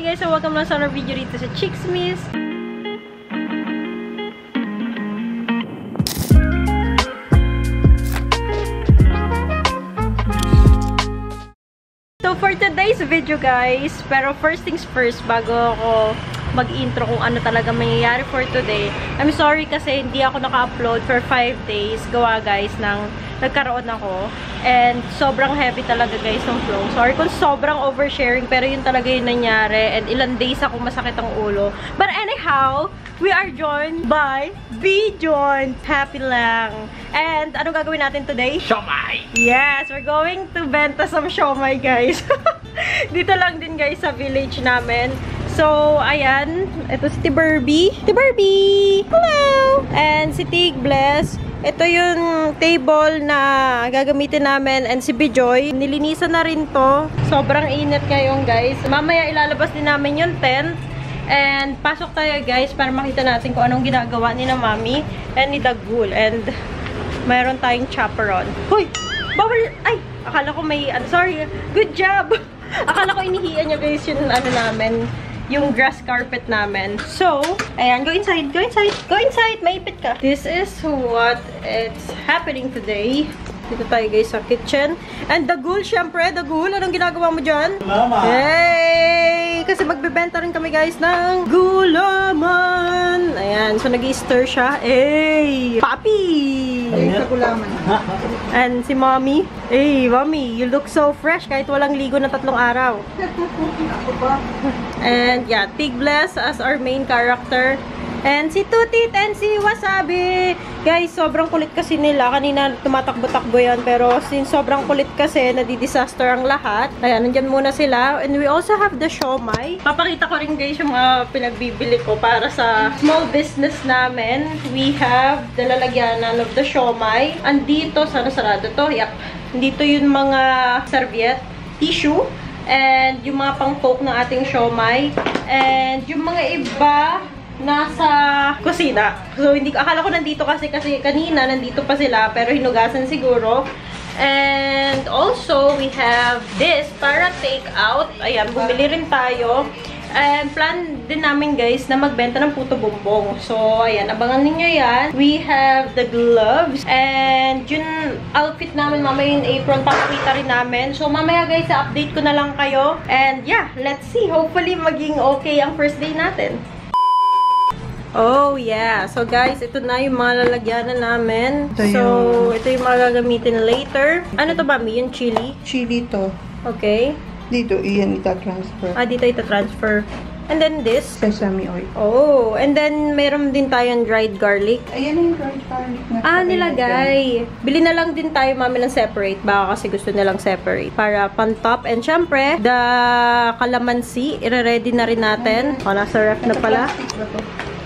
guys, so welcome lang sa our video dito sa Chicksmiss. So for today's video guys, pero first things first, bago ako mag-intro kung ano talaga mangyayari for today, I'm sorry kasi hindi ako naka-upload for 5 days. Gawa guys ng nagkaroon ako. And sobrang heavy talaga guys ng flow. Sorry kung sobrang oversharing, pero yun talaga yung nangyari. And ilang days ako masakit ang ulo. But anyhow, we are joined by B-Joint. Happy lang. And ano gagawin natin today? Siomai! Yes, we're going to benta some siomai guys. Dito lang din guys sa village namin. So, ayan. Ito si Tiburby. Tiburby! Hello! And si Tig Bless. Ito yung table na gagamitin namin. And si Bijoy, nilinisan na rin to. Sobrang init ngayon guys. Mamaya ilalabas din namin yung tent. And pasok tayo guys para makita natin kung anong ginagawa ni na Mami and ni Dagul. And mayroon tayong chaperon. Hoy! Bawal! Ay! Akala ko may... sorry. Good job! Akala ko inihiyan niya guys yung ano namin. Yung grass carpet namin. So, ayan, go inside, go inside, go inside, maipit ka. This is what it's happening today. Dito tayo guys sa kitchen. And Dagul, syempre, Dagul, anong ginagawa mo dyan? Mama! Hey! Kasi magbebenta rin kami guys ng gulaman. Ayan, so nag-i-stir siya. Hey! Papi! Ay, sa gulaman. And si Mommy. Hey, Mommy, you look so fresh kahit walang ligo na 3 araw. Ako ba? And yeah, Tig Bless as our main character. And si Tutit and si Wasabi. Guys, sobrang kulit kasi nila. Kanina tumatakbo-takbo yan. Pero since sobrang kulit kasi, nadi-disaster ang lahat. Ayan, nandyan muna sila. And we also have the siomai. Papakita ko rin guys yung mga pinagbibili ko para sa small business namin. We have the lalagyanan of the siomai. Andito, sana sarado to? Yep. Dito yung mga serviette, tissue. And yung mga pang-poke ng ating siomai. And yung mga iba nasa kusina. So, hindi akala ko nandito kasi kanina nandito pa sila pero hinugasan siguro. And also, we have this para take out. Ayan, bumili rin tayo. And plan din namin guys na magbenta ng puto bumbong. So, ayan, abangan ninyo yan. We have the gloves. And yung outfit namin, mamaya yung apron, papakita rin namin. So, mamaya guys, update ko na lang kayo. And yeah, let's see. Hopefully, maging okay ang first day natin. Oh, yeah. So, guys, ito na yung mga lalagyanan namin. Ito yung mga gagamitin later. Ano to, Mami? Yung chili? Chili to. Okay. Dito, iyan ita-transfer. Dito ita-transfer. And then this? Sesame oil. Oh, and then meron din tayong dried garlic. Ayan yung dried garlic na. Nilagay. Bili na lang din tayo, Mami, ng separate. Baka kasi gusto nilang separate. Para pan-top. And syempre, the calamansi, i-ready na rin natin. Nasa ref na pala.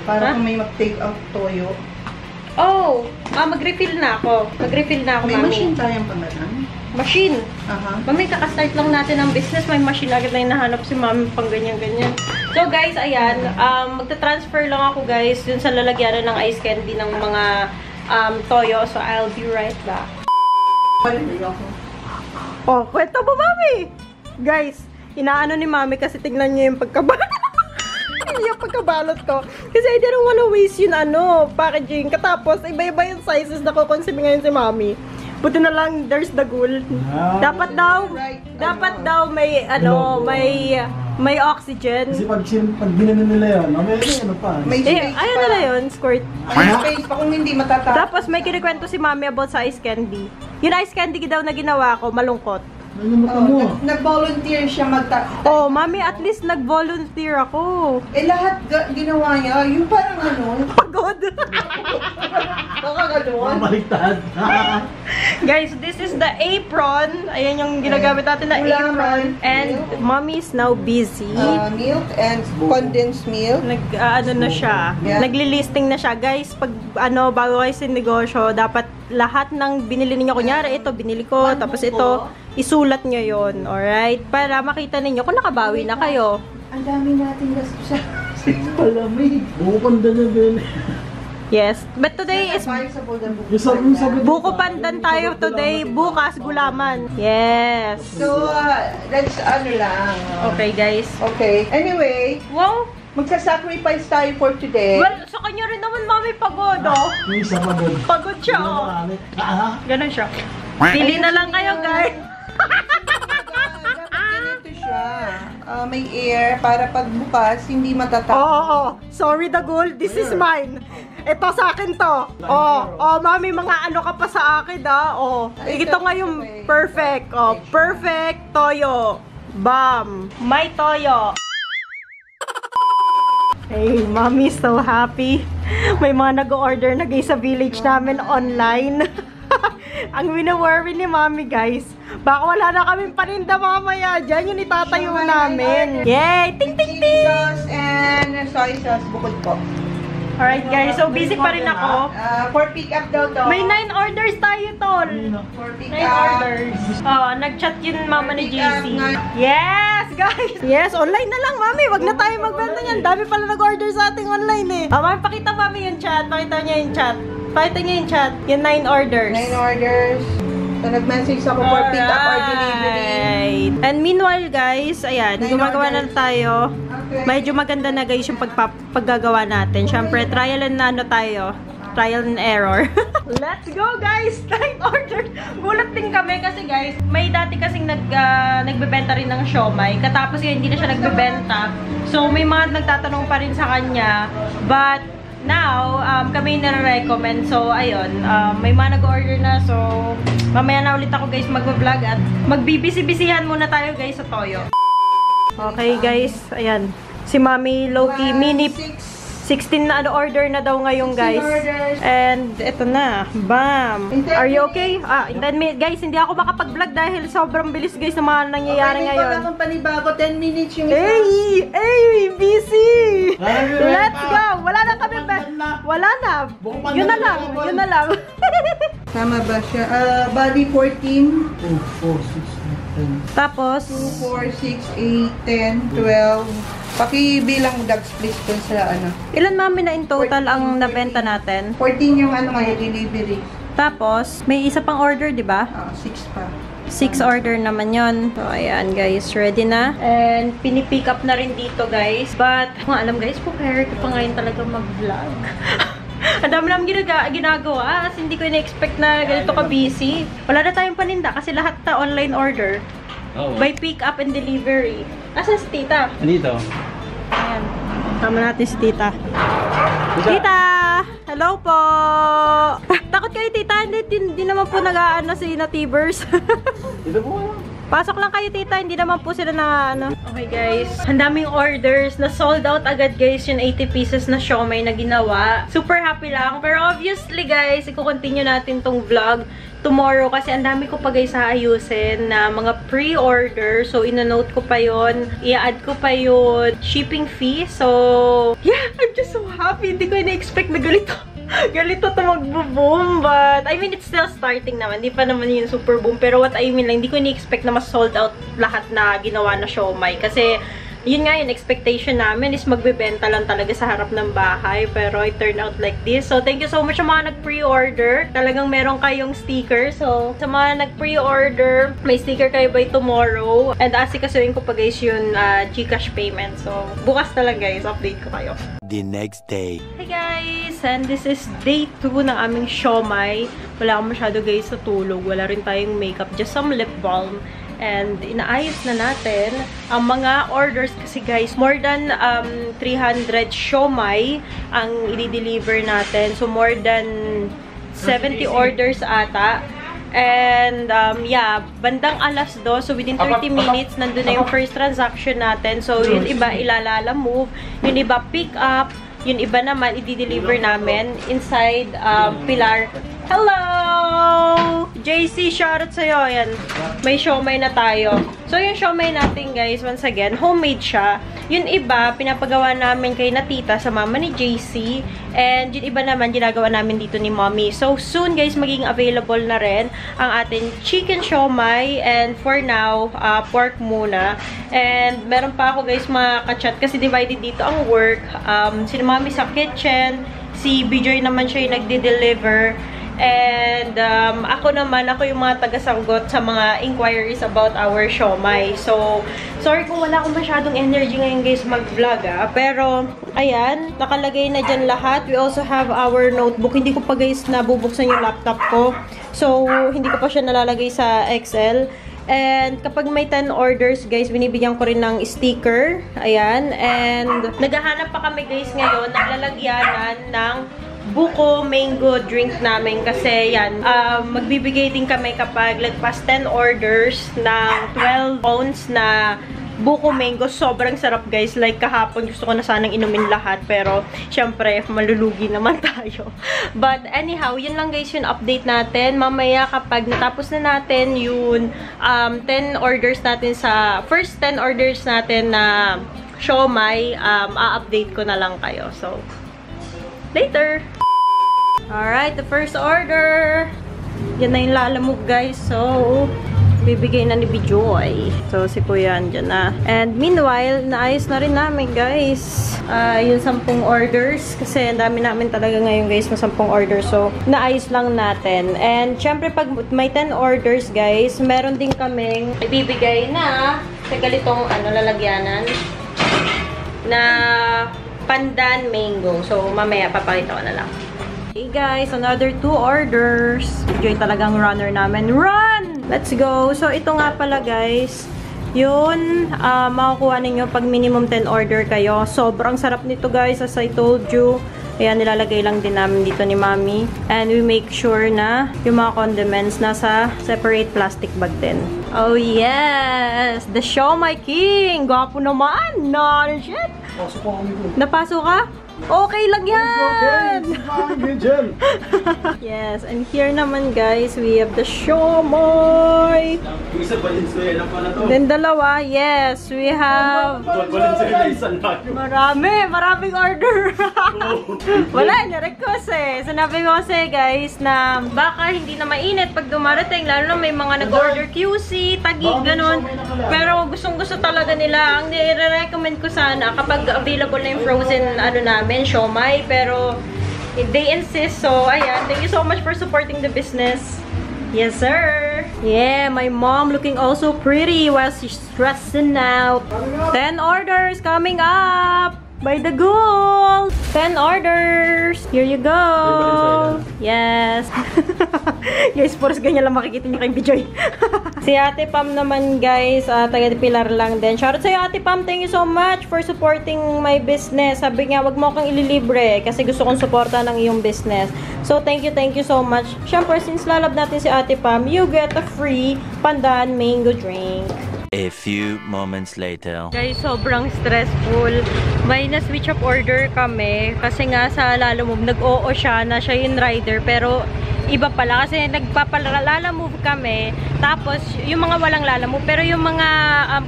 Para kung may mag-take out toyo. Oh! Mag-refill na ako. Mag-refill na ako, May Mami. machine tayong pangalan. Machine. Mami, kakastart lang natin ang business. May machine agad na hinahanap si Mami pang ganyan-ganyan. So, guys, ayan. Magta-transfer lang ako, guys, dun sa lalagyanan ng ice candy ng mga toyo. So, I'll be right back. Oh, kwento mo, Mami! Guys, inaano ni Mami kasi tignan niyo yung pagkabalot. Yung pagkabalot ko. Kasi I didn't wanna waste yung packaging. Katapos, iba-iba yung sizes na kukonsume ngayon si Mami. Buti na lang, there's Dagul. Dapat daw may, may oxygen. Kasi pag ginanon nila yun, may ano pa. May space Ayun nila yun, squirt. May space pa kung hindi matatapos. Tapos may kinikwento si Mami about sa ice candy. Yung ice candy daw na ginawa ko, malungkot. Nag-volunteer siya Oh, Mami, at least nag-volunteer ako. lahat ginawa niya, yung parang Pagod. nakakagaluan. Mabaliktad. Guys, this is the apron. Ayan yung ginagamit natin na apron. And Mommy is now busy. Milk and condensed milk. Na siya. Yeah. Nagli-listing na siya. Guys, pag bago kayo sa negosyo, dapat lahat ng binili niyo, kunyari, ito, binili ko, tapos ito, isulat nyo yun. Alright? Para makita ninyo kung nakabawi na kayo. Ang dami natin gasto sa Palamig. Bukanda niya din. Yes. But today is Advisable na buko Yung sabi buko pandan tayo today. Bukas gulaman. Yes. So, that's ano lang. Okay, guys. Okay. Anyway, Wow. magsa-sacrifice tayo for today. Well, sa kanya rin naman, mami, pagod, oh. Yung isa pa doon. Pagod siya, oh. Ganun siya. Pili na lang kayo, guys. Dapat ganito siya. May air para pagbukas, hindi matatapos. Oo. Sorry, Dagul. This is mine. Ito sa akin to. Oh, mami, mga ano ka pa sa akin, ah. Oh, ito nga yung perfect. Oh, perfect toyo. Bam. May toyo. Hey, mommy so happy. May mga nag-order na guys sa village namin online. Ang wina-worry ni mommy guys, baka wala na kaming paninda mamaya. Diyan yung itatayo namin. Yay! Ting ting ting! Sauce and soy sauce, bukod po. Alright guys, so busy pa rin ako. For pick up daw to. May 9 orders tayo, tol. For pick 9 up. orders. Oh, nag-chat yun mama ni JC. Yes, guys! Yes, online na lang, mami. Wag na tayo magbenta niyan. Dami pala nag-order sa ating online eh. Mami, pakita mami yung chat. Pakita niya yung chat. Pakita niya yung chat. Yung 9 orders. 9 orders. So, nag-message ako for pick up or delivery. And meanwhile, guys, ayan, 9 gumagawa na orders. tayo. Okay. Medyo maganda na guys yung paggagawa natin. Siyempre, trial and ano tayo. Trial and error. Let's go, guys! 9 orders! Gulat din kami kasi, guys, may dati kasing nagbebenta rin ng siomai. Katapos yun, hindi na siya nagbebenta. So, may mga nagtatanong pa rin sa kanya. But, now, kami nare-recommend. So, ayun, may mga nag-order na. So, mamaya na ulit ako, guys, mag-vlog at magbibisi-bisihan muna tayo, guys, sa toyo. Okay, guys, ayan. Si Mami Loki, mini 16 na order na daw ngayon, guys. And eto na. Bam! Are you okay? In 10 minutes, guys, hindi ako makapag-vlog dahil sobrang bilis, guys, ng mga nangyayari ngayon. Pwede pa naman panibago, 10 minutes yung isa. Hey! Hey! Busy! Let's go! Wala na kami, wala na. Yun na lang. Yun na lang. Tama ba siya? Body 14. 2, 4, 6, 10. Tapos, 2, 4, 6, 8, 10, 12. Pakibilang dags please dun sa ano. ilan mami na in total ang nabenta natin? 14 yung ano ngayon, delivery. Tapos, may isa pang order, di ba? 6 pa. 6 order naman yon. So, ayan guys, ready na. And, pinipick up na rin dito guys. But, kung alam guys, prepare ko pa ngayon talaga mag-vlog. Ang dami namin ginagawa. As hindi ko na-expect na ganito ka-busy. Wala na tayong paninda kasi lahat na online order. Oh. By pick up and delivery. Asan si tita? Dito. Ayan. Tama natin si tita. Tita! Hello po! Takot kayo tita? Hindi naman po nag-aano si Natibers. Dito po ano? Pasok lang kayo tita, hindi naman po sila na ano. Okay guys, ang daming orders na sold out agad guys yung 80 pieces na siomai na ginawa. Super happy lang. Pero obviously guys, i-continue natin tong vlog tomorrow kasi ang dami ko pa guys haayusin na mga pre-order. So, ina-note ko pa yon, i-add ko pa yon shipping fee. So, yeah, I'm just so happy. Hindi ko na-expect na galito to magbo-boom, but I mean, it's still starting naman. Hindi pa naman yung super boom. Pero what I mean lang, hindi ko ni-expect na mas sold out lahat na ginawa na siomai. Kasi, yun nga yung expectation namin is magbebenta lang talaga sa harap ng bahay. Pero it turned out like this. So, thank you so much sa mga nag-pre-order. Talagang meron kayong sticker. So, sa mga nag-pre-order, may sticker kayo by tomorrow. And asikasuhin ko pa guys yung GCash payment. So, bukas talaga guys, update ko kayo. The next day. Hey guys! And this is day 2 ng aming siomai. Wala akong masyado guys sa tulog. Wala rin tayong makeup. Just some lip balm. And inaayos na natin ang mga orders kasi guys, more than 300 siomai ang i-deliver natin. So more than 70 orders ata. And yeah, bandang alas 2, so within 30 minutes nandun na yung first transaction natin. So yung iba ilalala move, yung iba pick up, yung iba naman i-deliver namin inside Pilar. Hello! JC, shoutout sa'yo. Ayan. May siomai na tayo. So, yung siomai natin, guys, once again, homemade siya. Yung iba, pinapagawa namin kay Natita sa mama ni JC. And yung iba naman, ginagawa namin dito ni Mommy. So, soon, guys, magiging available na rin ang ating chicken siomai. And for now, pork muna. And meron pa ako, guys, mga kachat. Kasi divided dito ang work. Si Mommy sa kitchen. Si Bijoy naman siya yung nagde-deliver. And ako yung mga taga-sagot sa mga inquiries about our siomai. So, sorry kung wala akong masyadong energy ngayon guys mag-vlog Pero, ayan, nakalagay na dyan lahat. We also have our notebook. Hindi ko pa guys nabubuksan yung laptop ko. So, hindi ko pa siya nalalagay sa Excel. And kapag may 10 orders, guys, binibigyan ko rin ng sticker. Ayan. And naghahanap pa kami, guys, ngayon ng lalagyanan ng buko mango drink namin. Kasi, yan, magbibigay din kami kapag lagpas 10 orders ng 12 ounce na buko mango. Sobrang sarap, guys. Like, kahapon, gusto ko na sanang inumin lahat. Pero, syempre, malulugi naman tayo. But, anyhow, yun lang, guys, yung update natin. Mamaya, kapag natapos na natin yung 10 orders natin sa, first 10 orders natin na siomai, a-update ko na lang kayo. So, later! Alright, the first order! Yan na yung lalamog, guys. So, bibigay na ni Bijoy. So, si Kuya andyan na. And meanwhile, naayos na rin namin, guys. Yung 10 orders. Kasi ang dami namin talaga ngayon, guys, na 10 orders. So, naayos lang natin. And, syempre, pag may 10 orders, guys, meron din kaming ibibigay na sa ganitong lalagyanan na pandan mango. So, mamaya, papakita ko na lang. Hey guys, another 2 orders. Bijoy talagang runner namin. Run! Let's go! So, ito nga pala guys, yun, makukuha ninyo pag minimum 10 order kayo. Sobrang sarap nito guys, as I told you. Ayan, nilalagay lang din namin dito ni Mami. And we make sure na yung mga condiments nasa separate plastic bag din. Oh yes! The Siomai King! Gwapo naman! No, shit! Pasok ako nito. Napasok ka? Okay lang yan! Okay, Yes, and here naman guys, we have the siomai. Isa Valenzuela pala to. Then dalawa, yes, we have Valenzuela isang lang. maraming order. Wala, na-request eh. Sinabi ko kasi guys na baka hindi na mainit pag dumarating, lalo na may mga nag-order QC, Taguig, ganun. Pero gustong-gusto talaga nila. Ang nire-recommend ko sana kapag available na yung frozen namin, siomai, pero they insist. So, ayan. Thank you so much for supporting the business. Yes, sir. Yeah, my mom looking also pretty while she's stressing out. 10 orders coming up by the Ghoul. 10 orders. Here you go. Yes. Guys, puros ganyan lang makikita niyo kay Bijoy. Si Ate Pam naman guys, taga-Pilar lang din. Shoutout sa'yo Ate Pam, thank you so much for supporting my business. Sabi nga, wag mo akong ililibre kasi gusto kong suporta ng iyong business. So, thank you so much. Siyempre, since lalab natin si Ate Pam, you get a free pandan mango drink. A few moments later. Guys, sobrang stressful. May na-switch up order kami kasi nga sa Lalamove, nag-oo siya na siya yung rider pero iba pala kasi nagpapalalamove kami tapos yung mga walang Lalamove pero yung mga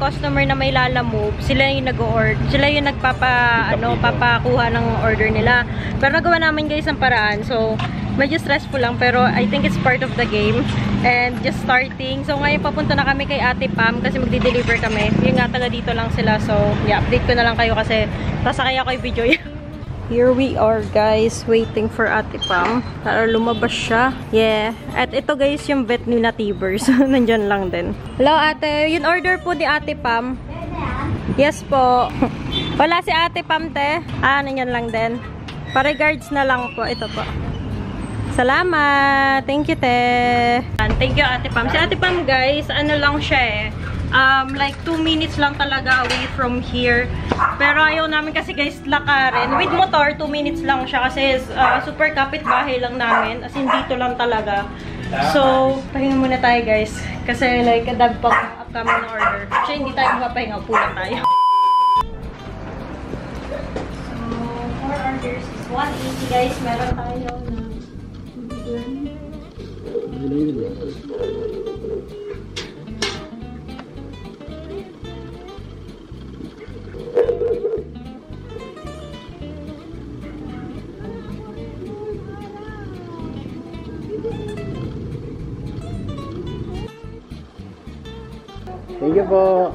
customer na may Lalamove, sila yung nag-order, sila yung papakuha ng order nila. Pero nagawa namin guys ang paraan. So, medyo stressful lang pero I think it's part of the game and just starting. So ngayon papunta na kami kay Ate Pam kasi magdi-deliver kami. Yung nga taga dito lang sila. So yeah, update ko na lang kayo kasi sasakay ako yung video. Here we are guys, waiting for Ate Pam para lumabas siya. Yeah. At ito guys yung vet ni Natibers. Nandyan lang din. Hello ate, yung order po ni Ate Pam. Yes po. Wala si Ate Pam te. Nandyan lang din. Pa-regards na lang po. Ito po. Salamat! Thank you, te! Thank you, Ate Pam. Si Ate Pam, guys, ano lang siya like 2 minutes lang talaga away from here. Pero ayaw namin kasi, guys, lakarin. With motor, 2 minutes lang siya kasi super kapit-bahay lang namin. As in, dito lang talaga. So, pahinga muna tayo, guys. Kasi, like, adag pang upcoming na order. Actually, hindi tayo mapapahinga. Pulang tayo. So, 4 orders is 180, guys. Meron tayo na Thank you po.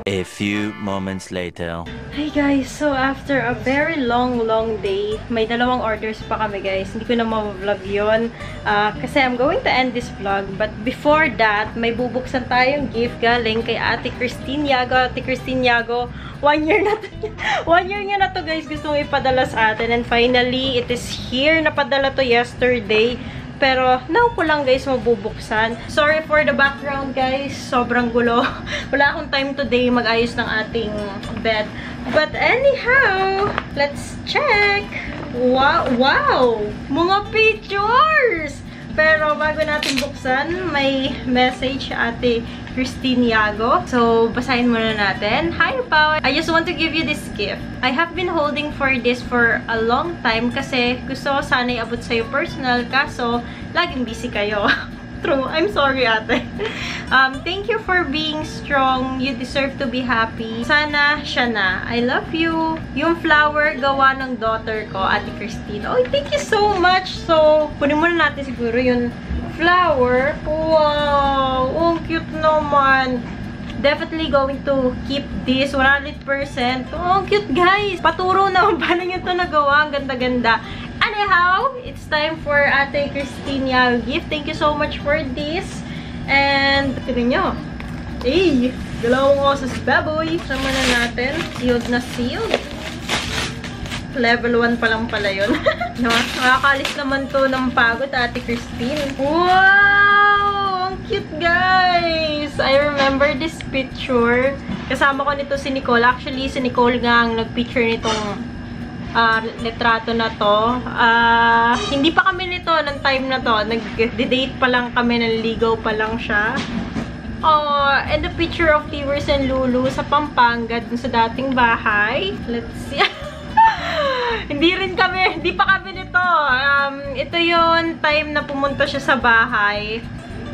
A few moments later. Hey guys, so after a very long day, may dalawang orders pa kami guys. Hindi ko na ma-vlog yun. Kasi I'm going to end this vlog. But before that, may bubuksan tayong gift galing kay Ate Christine Yago. Ate Christine Yago, 1 year na to. 1 year niya na to guys. Gusto mong ipadala sa atin. And finally, it is here. Napadala to yesterday. Pero, now ko lang guys mabubuksan. Sorry for the background guys. Sobrang gulo. Wala akong time today mag-ayos ng ating bed. But anyhow, let's check. Wow! Wow! Mga pictures! Pero bago natin buksan, may message Ate Christine Yago. So, basahin muna natin. Hi, Pao! I just want to give you this gift. I have been holding for this for a long time kasi gusto ko sana iabot sa'yo personal kaso laging busy kayo. True. I'm sorry, ate. Thank you for being strong. You deserve to be happy. Sana siya na. I love you. Yung flower gawa ng daughter ko, Ate Christine. Oh, thank you so much. So, kunin muna natin siguro yung flower. Wow! Oh, cute naman. Definitely going to keep this 100%. Oh, cute guys. Paturo naman paano nyo ito nagawa. Ang ganda-ganda. Anyhow, it's time for Ate Christine Yago gift. Thank you so much for this. And, tignan nyo. Hey! Dalawang ko sa baboy. Sama na natin. Sealed na sealed. Level 1 pa lang pala yun. No? Nakakalis naman to ng pagod, Ate Christine. Wow! Ang cute, guys! I remember this picture. Kasama ko nito si Nicole. Actually, si Nicole nga ang nag-picture nitong litrato na to. Hindi pa kami nito ng time na to. Nag-date pa lang kami, nanligaw pa lang siya. Oh, and the picture of Tivers and Lulu sa Pampanga, dun sa dating bahay. Let's see. Hindi pa kami nito. Ito yung time na pumunta siya sa bahay.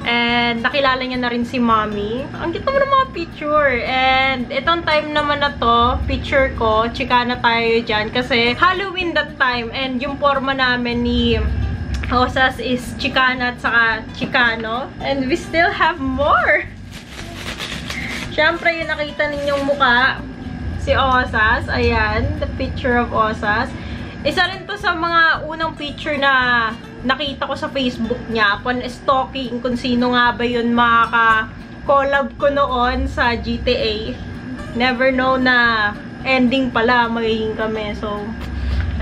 And nakilala niya na rin si Mommy. Ang cute naman ng mga picture. And itong time naman na to, picture ko, chikana tayo dyan. Kasi Halloween that time. And yung forma namin ni Osas is chikana at saka chikano. And we still have more. Siyempre, yung nakita ninyong muka, si Osas. Ayan, the picture of Osas. Isa rin to sa mga unang picture na nakita ko sa Facebook niya upon stalking kung sino nga ba yun makaka-collab ko noon sa GTA. Never know na ending pala magiging kami. So,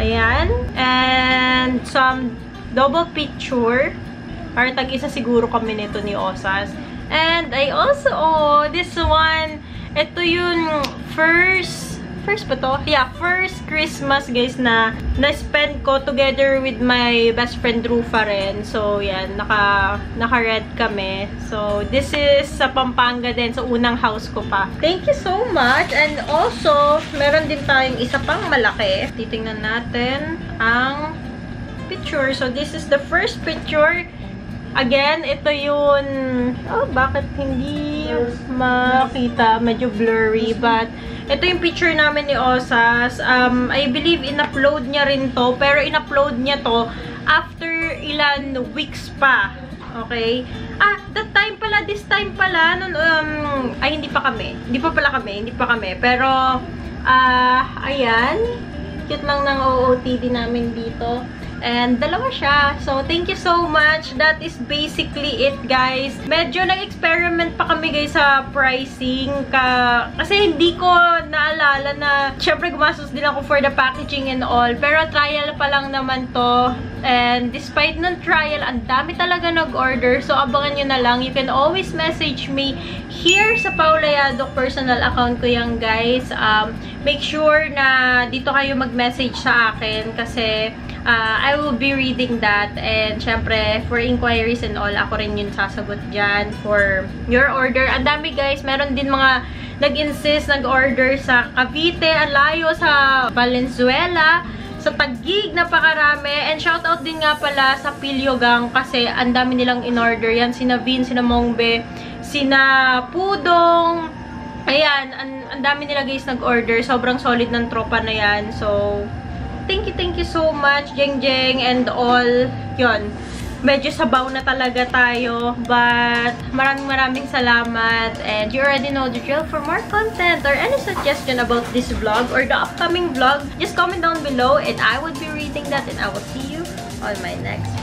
ayan. And some double picture. Para tag-isa siguro kami nito ni Osas. And I also, this one, ito yung first ba to? Yeah, first Christmas, guys, na na-spend ko together with my best friend Rufa rin. So, yan, naka-red kami. So, this is sa Pampanga din, sa unang house ko pa. Thank you so much. And also, meron din tayong isa pang malaki. Titingnan natin ang picture. So, this is the first picture. Again, ito yun. Oh, bakit hindi makita? Medyo blurry, but ito yung picture namin ni Osas. I believe in-upload niya rin to. Pero in-upload niya to after ilan weeks pa. Okay? That time pala, this time pala, nun, ay, hindi pa kami. Hindi pa kami. Pero, ayan. Cute lang ng OOTD namin dito. And dalawa siya. So, thank you so much. That is basically it, guys. Medyo nag-experiment pa kami, guys, sa pricing. Kasi hindi ko naalala na, syempre, gumastos din ako for the packaging and all. Pero trial pa lang naman to. And despite ng trial, ang dami talaga nag-order. So, abangan nyo na lang. You can always message me here sa Paulayado personal account ko yan, guys. Make sure na dito kayo mag-message sa akin kasi I will be reading that. And syempre, for inquiries and all, ako rin yung sasagot dyan for your order. Ang dami, guys. Meron din mga nag-insist, nag-order sa Cavite, Alayo, sa Valenzuela, sa Taguig, napakarami. And shoutout din nga pala sa Pilyogang kasi ang dami nilang in-order yan. Sina Vin, sina Mongbe, sina Pudong. Ayan, ang dami nila, guys, nag-order. Sobrang solid ng tropa na yan. So, thank you so much, Jeng Jeng, and all. Yun. medyo sabaw na talaga tayo. But maraming salamat. And you already know the drill. For more content or any suggestion about this vlog or the upcoming vlog, just comment down below and I will be reading that, and I will see you on my next